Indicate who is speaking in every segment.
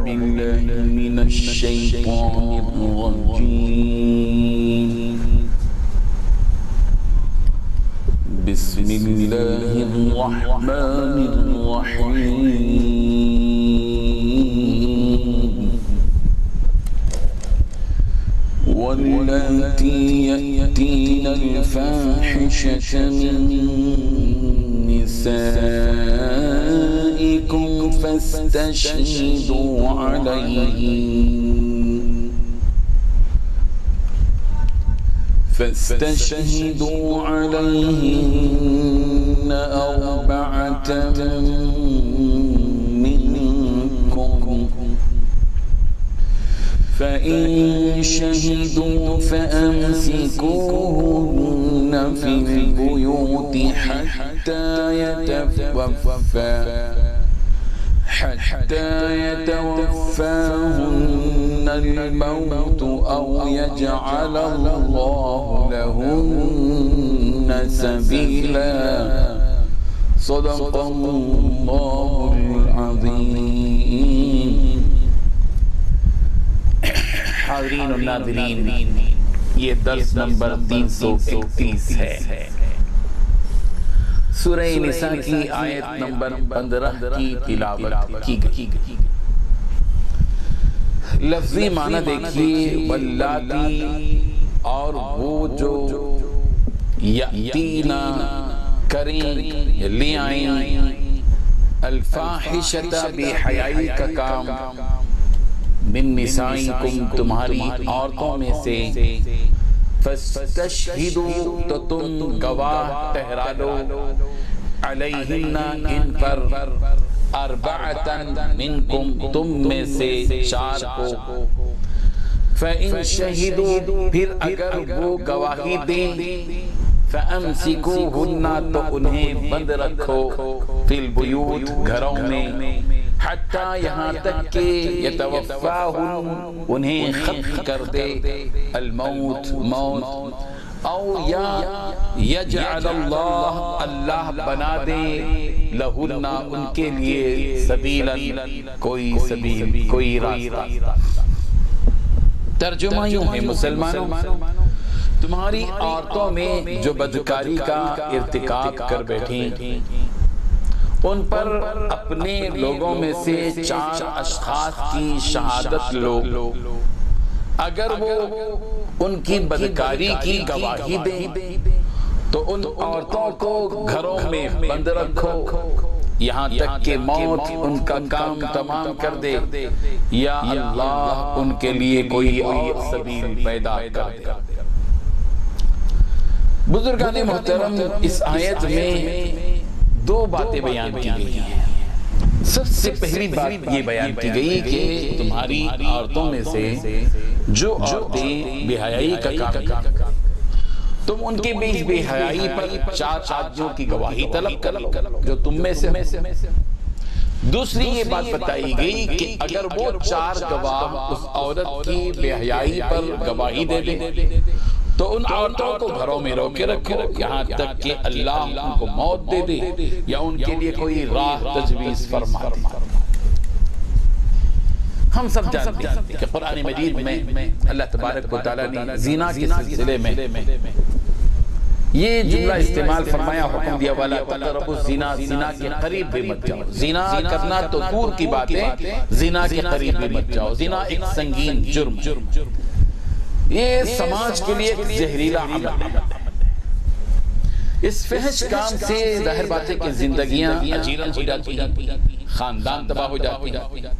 Speaker 1: بالله من الشيطان الرجيم بسم الله الرحمن الرحيم واللاتي يأتين الفاحشة من نسائكم فاستشهدوا عليهن أربعة منكم فإن شهدوا فأمسكوهن في البيوت حتى يتوفاهن الموت أو يجعل الله لهن سبيلا صدق الله العظيم.
Speaker 2: حاضرین و ناظرین، یہ درس نمبر 331 ہے. سورہ نساء کی آیت نمبر 15 کی تلاوت کی گئی. لفظی معنی دیکھیے، واللاتی، اور وہ جو یأتینا کریں لے آئیں، الفاحشۃ بے حیائی کا کام، من نسائکم تمہاری عورتوں میں سے، فاستشہدوا تو تم گواہ ٹھہرا لو، علیہن ان پر، اربعۃ منکم تم میں سے 4 کو، فإن شہدوا پھر اگر وہ گواہی دیں، فأمسکوہن تو انہیں بند رکھو، فی البیوت گھروں میں، حتیٰ یہاں تک کہ یتوفاہن انہیں ختم کر دے، الموت موت، او یا یجعل اللہ اللہ بنا دے، لہن ان کے لیے، سبیلا کوئی سبیل کوئی راستہ. ترجمہ یوں ہے، مسلمانوں تمہاری عورتوں میں جو بدکاری کا ارتکاب کر بیٹھیں، ان پر اپنے لوگوں میں سے 4 اشخاص کی شہادت لو. اگر وہ ان کی بدکاری کی گواہی دیں تو ان عورتوں کو گھروں میں بند رکھو یہاں تک کہ موت ان کا کام تمام کر دے، یا اللہ ان کے لیے کوئی اور سبیل پیدا کر دے. بزرگان محترم، اس آیت میں 2 باتیں بیان کی گئی ہیں. سب سے پہلی بات یہ بیان کی گئی کہ تمہاری عورتوں میں سے جو عورتیں بے حیائی کا کام کریں، تم ان کے بیچ بے حیائی پر 4 آدمیوں کی گواہی طلب کر لو جو تم میں سے. دوسری یہ بات بتائی گئی کہ اگر وہ 4 گواہ اس عورت کی بے حیائی پر گواہی دے دیں تو ان عورتوں کو گھروں میں روکے رکھو یہاں تک کہ اللہ ان کو موت دے دے یا ان کے لیے کوئی راہ تجویز فرما دے. ہم سب جانتے ہیں کہ قرآن مجید میں اللہ تبارک و تعالیٰ نے زنا کے سلسلے میں یہ جملہ استعمال فرمایا، حکم دیا والا تقربوا الزنا، زنا کے قریب بھی مت جاؤ. زنا کرنا تو دور کی بات ہے، زنا کے قریب بھی مت جاؤ. زنا ایک سنگین جرم، یہ سماج کے لیے ایک زہریلا عمل ہے. اس فحش کام سے ظاہر بات ہے کہ زندگیاں اجیرن ہو جاتی ہیں، خاندان تباہ ہو جاتی ہیں.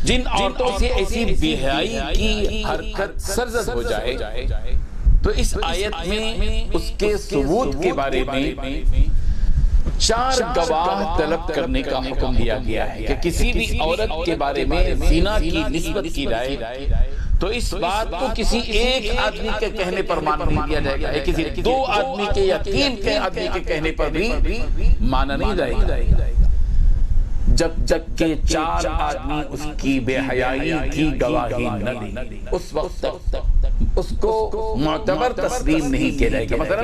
Speaker 2: جن عورتوں سے ایسی بے حیائی کی حرکت سرزد ہو جائے تو اس آیت میں اس کے ثبوت کے بارے میں 4 گواہ طلب کرنے کا حکم دیا گیا ہے کہ کسی بھی عورت کے بارے میں زنا کی نسبت کی جائے تو اس بات کو کسی ایک آدمی کے کہنے پر مانا نہیں دیا جائے گا، کسی 2 آدمی کے یا 3 کے آدمی کے کہنے پر بھی مانا نہیں جائے گا، جب تک کہ 4 آدمی اس کی بے حیائی کی گواہی نہ دیں، اس وقت تک اس کو معتبر تسلیم نہیں کیا جائے گا. مثلا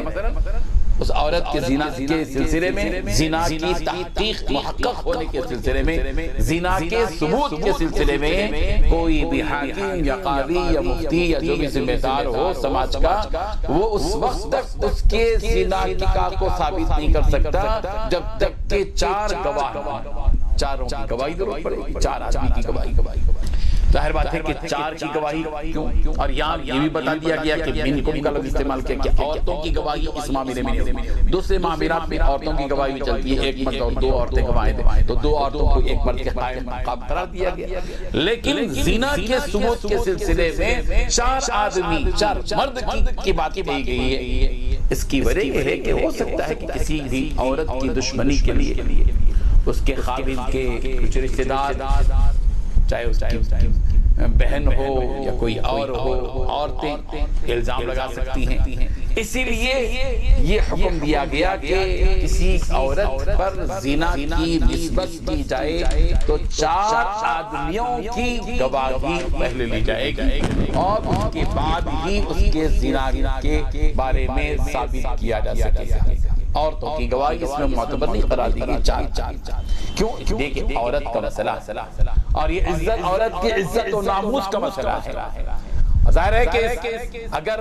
Speaker 2: اس عورت کے زنا کے سلسلے میں، زنا کی تحقیق محقق ہونے کے سلسلے میں، زنا کے ثبوت کے سلسلے میں کوئی بھی حاکم یا قاضی یا مفتی یا جو بھی ذمہ دار ہو سماج کا، وہ اس وقت تک اس کے زنا کی نکاح کو ثابت نہیں کر سکتا جب تک کہ 4 گواہ، چاروں کی گواہی ضرورت پڑے گی، 4 آدمی کی گواہی۔ ظاہر بات ہے کہ 4 کی گواہی کیوں؟ اور یہاں یہ بھی بتا دیا گیا کہ منکم کا لفظ استعمال کیا کہ عورتوں کی گواہی اس معاملے میں نہیں، دوسرے معاملات میں عورتوں کی گواہی بھی چلتی ہے، ایک مرد اور 2 عورتیں گواہیں دیں تو 2 عورتوں کو ایک مرد کے قائم مقام قرار دیا گیا۔ لیکن زنا کے ثبوت کے سلسلے میں 4 آدمی، 4 مرد کی بات کی گئی ہے۔ اس کی وجہ یہ ہے کہ ہو سکتا ہے کہ کسی بھی عورت کی دشمنی کے لیے اس کے قابل کے کچھ رشتہ دار، چاہے اس کی بہن ہو یا کوئی اور ہو، عورتیں الزام لگا سکتی ہیں۔ اسی لیے یہ حکم دیا گیا کہ کسی عورت پر زنا کی نسبت کی جائے تو 4 آدمیوں کی گواہی پہلے لی جائے گی اور اس کے بعد ہی اس کے زنا کے بارے میں ثابت کیا جا سکے گا۔ عورتوں کی گواہی اس میں معتبر نہیں قرار دی گئی، 4۔ کیوں؟ دیکھیں عورت کا مسئلہ اور یہ عزت، عورت کی عزت و ناموس کا مسئلہ ہے۔ ظاہر ہے کہ اگر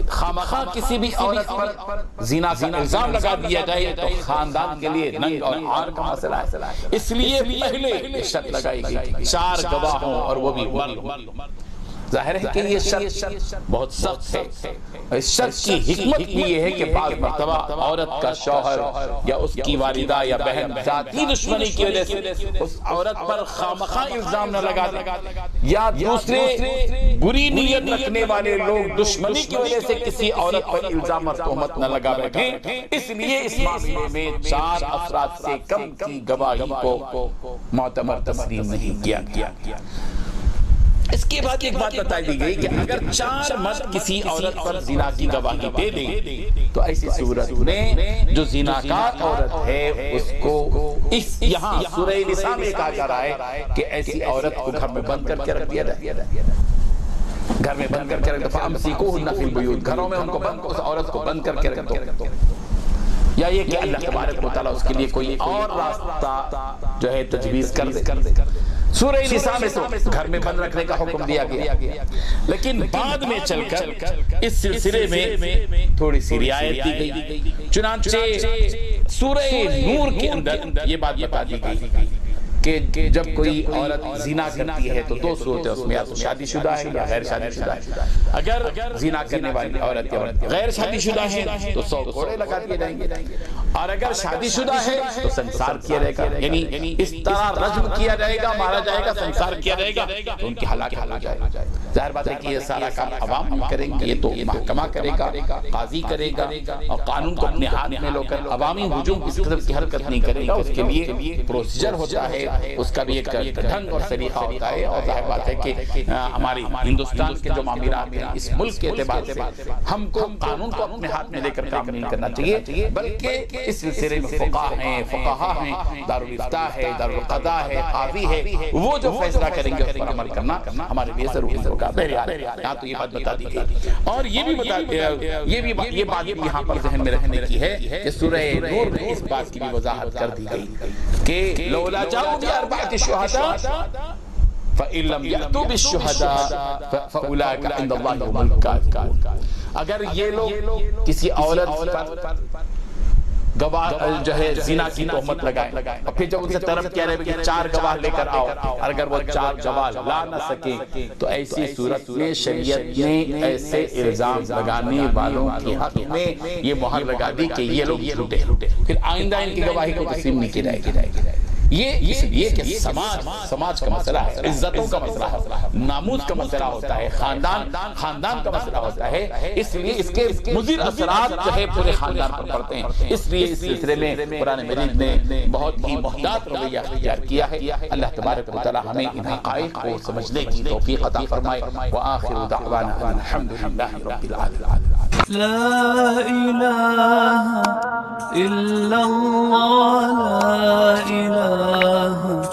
Speaker 2: خامخواہ کسی بھی عورت پر زنا کا الزام لگا دیا جائے تو خاندان کے لیے ننگ اور عار کا مسئلہ ہے۔ اس لیے پہلے شرط لگائی گئی 4 گواہ ہوں اور وہ بھی مرد۔ ظاہر ہے کہ یہ شرط بہت سخت ہے۔ اس شرط کی حکمت بھی یہ ہے کہ بعض مرتبہ عورت کا شوہر یا اس کی والدہ یا بہن ذاتی دشمنی کی وجہ سے اس عورت پر خامخواہ الزام نہ لگا دیں، یا دوسرے بری نیت رکھنے والے لوگ دشمنی کی وجہ سے کسی عورت پر الزام اور تہمت نہ لگا بیٹھیں۔ اس لیے اس معاملے میں 4 افراد سے کم کی گواہی کو معتبر تسلیم نہیں کیا گیا۔ اس کے بعد ایک بات بتائی دی گئی کہ اگر 4 مرد کسی عورت پر زنا کی گواہی دے دیں تو ایسی صورت میں جو زناکار عورت ہے اس کو یہاں سورہ نساء میں کہا جا رہا ہے کہ ایسی عورت کو گھر میں بند کر کے رکھ دیا جائے، گھر میں بند کر کے رکھ دو، فَأَمْسِكُوهُنَّ فِي الْبُيُوتِ، گھروں میں ان کو بند، اس عورت کو بند کر کے رکھ دو۔ یا یہ کہ اللہ تبارک و تعالیٰ اس کے لیے کوئی اور راستہ جو ہے تجویز کر دے۔ سورہ نساء میں تو گھر میں بند رکھنے کا حکم دیا گیا، لیکن بعد میں چل کر اس سلسلے میں تھوڑی سی رعایت دی گئی۔ چنانچہ سورہ نور کے اندر یہ بات بتا دی گئی کہ جب کوئی عورت زنا کرتی ہے تو 2 صورتیں اس میں، یا تو شادی شدہ ہے یا غیر شادی شدہ ہے۔ اگر زنا کرنے والی عورت غیر شادی شدہ ہے تو 100 گھوڑے لگا دیے جائیں گے، اور اگر شادی شدہ ہے تو سنسار کیا جائے گا، یعنی اس طرح رجم کیا جائے گا، مارا جائے گا، سنسار کیا جائے گا تو ان کی ہلاکت ہو جائے گا۔ ظاہر بات ہے کہ یہ سارا کام عوام ہم کریں گے، یہ تو محکمہ کرے گا، قاضی کرے گا، اور قانون کو اپنے ہاتھ میں لے کر عوامی ہجوم اس قسم کی حرکت نہیں کرے گا۔ اس کے لیے پروسیجر ہوتا ہے، اس کا بھی ایک ڈھنگ اور طریقہ ہوتا ہے، اور ظاہر بات ہے کہ ہماری ہندوستان کے جو معاملات ہیں اس ملک کے اعتبار سے ہم کو قانون کو اپنے ہاتھ میں لے کر کام نہیں کرنا چاہیے، بلکہ اس سلسلے میں فقہا ہیں، دارالفتاء ہے، دارالقضاء ہے، قاضی ہے، وہ جو فیصلہ کریں گے اس پر عمل کرنا ہمارے لیے ضروری ہوگا۔ یہاں تو یہ بات بتا دی گئی، اور یہ بھی بتا یہ بات بھی یہاں پر ذہن میں رکھنے کی ہے کہ سورہ نور میں اس بات کی بھی وضاحت کر دی گئی کہ لولا جاؤ بِأَرْبَعَةِ شُهَدَاءَ فَإِن لَّمْ يَأْتُوا بِالشُّهَدَاءِ فَأُولَٰئِكَ عِندَ اللَّهِ هُمُ الْكَاذِبُونَ۔ اگر یہ لوگ کسی عورت پر گواہ جو ہے زنا کی تہمت لگائیں اور پھر جب ان سے طرف کہہ رہے کہ 4 گواہ لے کر آؤ، اور اگر وہ 4 گواہ لا نہ سکیں تو ایسی صورت میں شریعت نے ایسے الزام لگانے والوں کے حق میں یہ مہر لگا دی کہ یہ لوگ جھوٹے، پھر آئندہ ان کی گواہی کو تسلیم نہیں کی جائے گی۔ یہ اس لیے کہ سماج کا مسئلہ ہے، عزتوں کا مسئلہ ہے، ناموس کا مسئلہ ہوتا ہے، خاندان کا مسئلہ ہوتا ہے، اس لیے اس کے مضر اثرات جو ہے پورے خاندان پر پڑتے ہیں۔ اس لیے اس سلسلے میں قرآن مجید نے بہت ہی محتاط رویہ اختیار کیا ہے۔ اللہ تبارک و تعالی ہمیں ان حقائق کو سمجھنے کی توفیق عطا فرمائے۔ وآخر دعوانا الحمدللہ رب العالمین۔
Speaker 3: لا إله إلا الله، لا إله